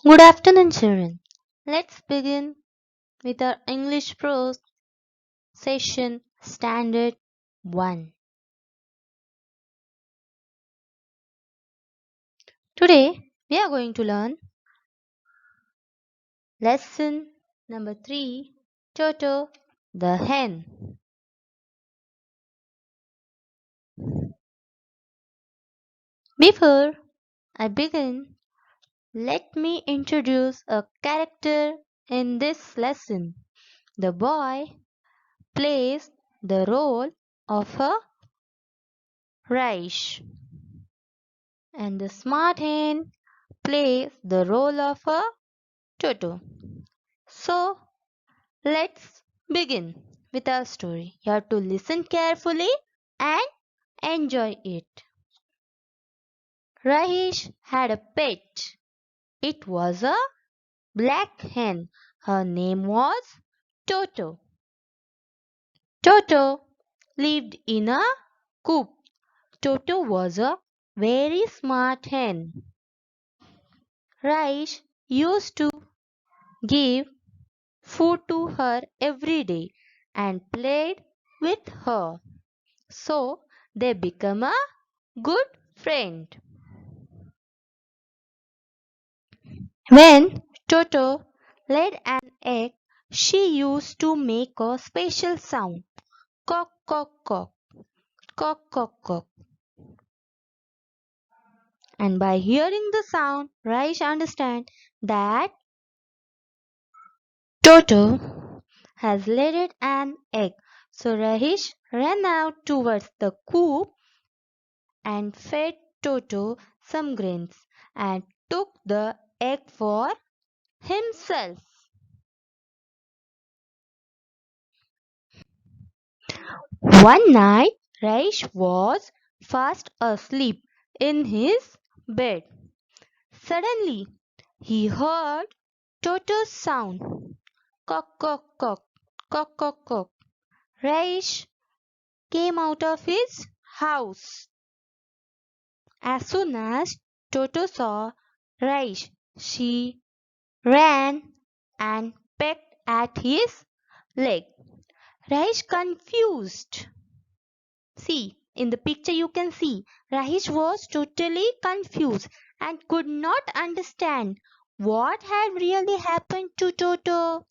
Good afternoon, children. Let's begin with our English prose session standard 1. Today we are going to learn lesson number 3, Toto the hen. Before I begin, let me introduce a character in this lesson. The boy plays the role of a rice and the smart hen plays the role of a Toto. So let's begin with our story. You have to listen carefully and enjoy it. Rahish had a pet. It was a black hen. Her name was Toto. Toto lived in a coop. Toto was a very smart hen. Rahish used to give food to her every day and played with her. So they become a good friend. When Toto laid an egg, she used to make a special sound, cock cock cock, cock cock cock. And by hearing the sound, Raish understand that Toto has laid an egg. So Rahish ran out towards the coop and fed Toto some grains and took the egg for himself. One night, Raish was fast asleep in his bed. Suddenly, he heard Toto's sound. Cock, cock, cock, cock, cock, cock. Raish came out of his house. As soon as Toto saw Raish, she ran and pecked at his leg. Raish confused. See, in the picture you can see Rahish was totally confused and could not understand what had really happened to Toto.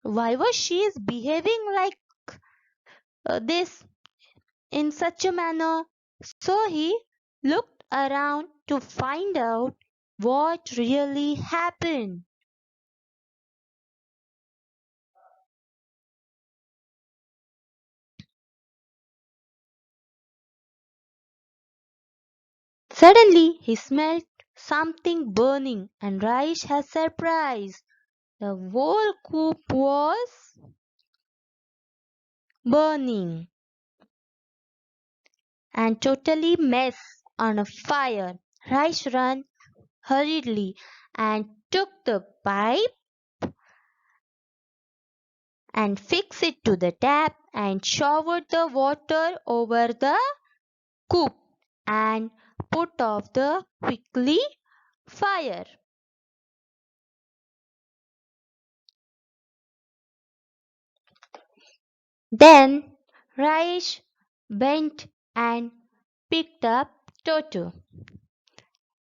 Why was she behaving like this in such a manner? So he looked around to find out what really happened. Suddenly he smelled something burning and Rahish was surprised. The whole coop was burning and totally mess on a fire. Rice ran hurriedly and took the pipe and fixed it to the tap and showered the water over the coop and put off the quickly fire. Then Rice bent and picked up Toto.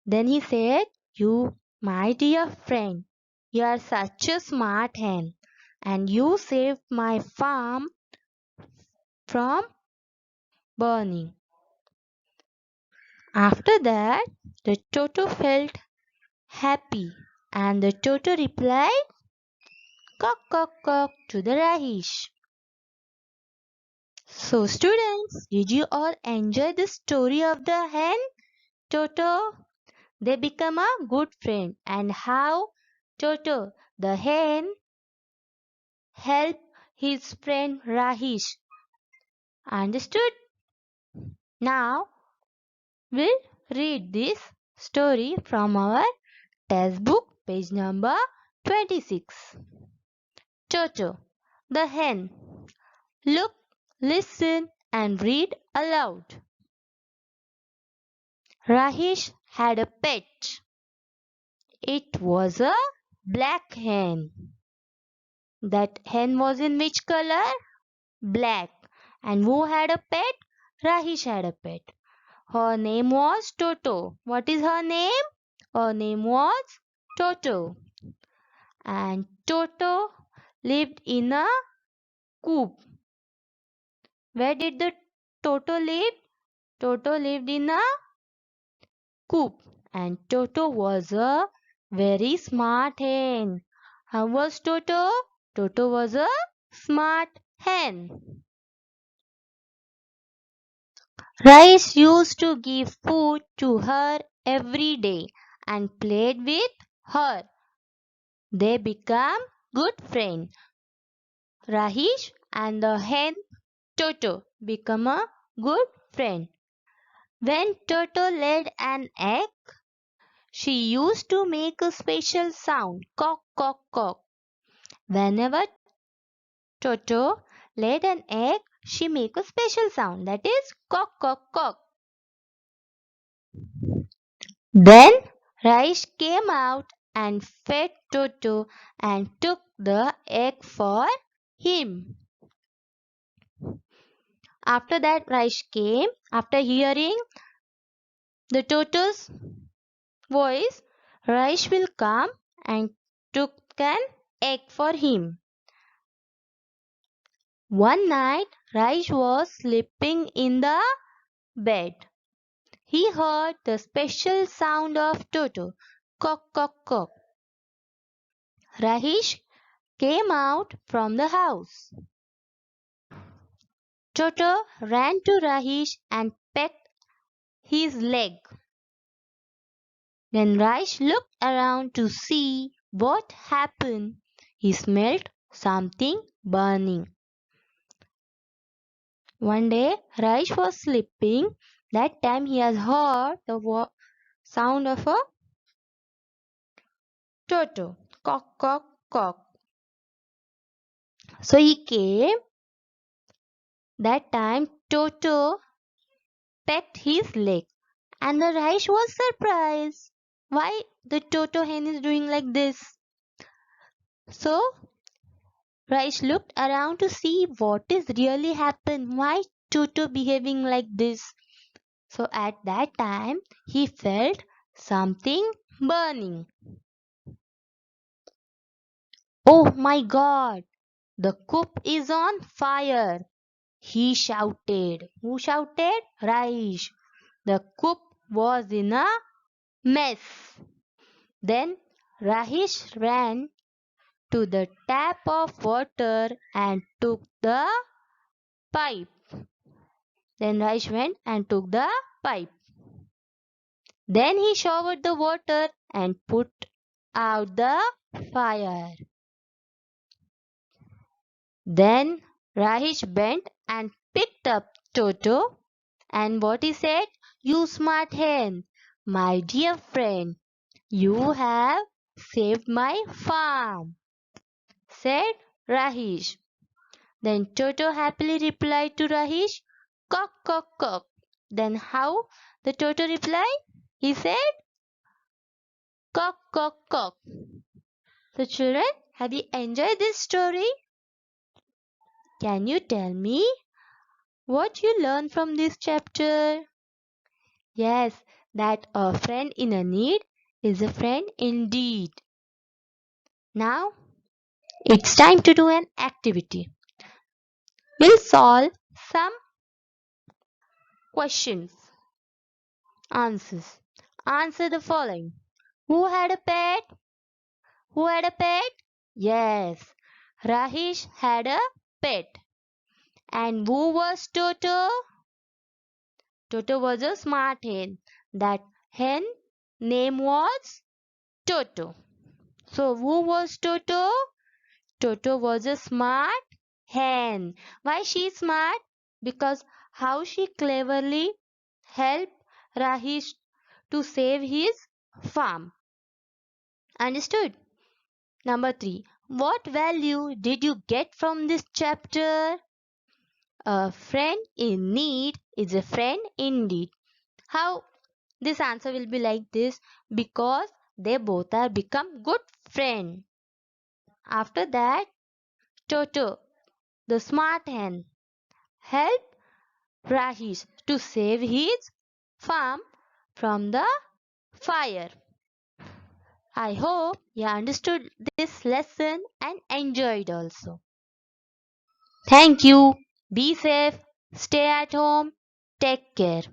Then he said, "You, my dear friend, you are such a smart hen, and you saved my farm from burning." After that, the Toto felt happy, and the Toto replied, "Cock, cock, cock," to the Rahish. So, students, did you all enjoy the story of the hen Toto? They become a good friend, and how Toto, the hen, helped his friend Rahish. Understood? Now we'll read this story from our textbook, page number 26. Toto, the hen. Look, listen, and read aloud. Rahish had a pet. It was a black hen. That hen was in which color? Black. And who had a pet? Rahish had a pet. Her name was Toto. What is her name? Her name was Toto. And Toto lived in a coop. Where did the Toto live? Toto lived in a coop. And Toto was a very smart hen. How was Toto? Toto was a smart hen. Rice used to give food to her every day and played with her. They became good friends. Rahish and the hen Toto become a good friend. When Toto laid an egg, she used to make a special sound, cock, cock, cock. Whenever Toto laid an egg, she make a special sound, that is cock, cock, cock. Then Rice came out and fed Toto and took the egg for him. After that, Rice came. After hearing the Toto's voice, Rice will come and took an egg for him. One night, Rice was sleeping in the bed. He heard the special sound of Toto, cock, cock, cock. Rahish came out from the house. Toto ran to Rahish and pecked his leg. Then Rahish looked around to see what happened. He smelled something burning. One day, Rahish was sleeping. That time he has heard the sound of a Toto. Cock, cock, cock. So he came. That time Toto pecked his leg. And the Rahish was surprised. Why the Toto hen is doing like this? So Rahish looked around to see what is really happened. Why Toto behaving like this? So at that time he felt something burning. Oh my God! The coop is on fire! He shouted. Who shouted? Rahish. The coop was in a mess. Then Rahish ran to the tap of water and took the pipe. Then Rahish went and took the pipe. Then he showered the water and put out the fire. Then Rahish bent and picked up Toto, and what he said, "You smart hen, my dear friend, you have saved my farm," said Rahish. Then Toto happily replied to Rahish, "Cock, cock, cock." Then how the Toto replied? He said, "Cock, cock, cock." So children, have you enjoyed this story? Can you tell me what you learned from this chapter? Yes, that a friend in a need is a friend indeed. Now, it's time to do an activity. We'll solve some questions. Answers. Answer the following. Who had a pet? Who had a pet? Yes, Rahish had a pet. And who was Toto? Toto was a smart hen. That hen name was Toto. So who was Toto? Toto was a smart hen. Why she smart? Because how she cleverly helped Rahish to save his farm. Understood? Number 3. What value did you get from this chapter? A friend in need is a friend indeed. How? This answer will be like this: because they both are become good friends. After that, Toto, the smart hen, helped Rahish to save his farm from the fire. I hope you understood this lesson and enjoyed also. Thank you. Be safe. Stay at home. Take care.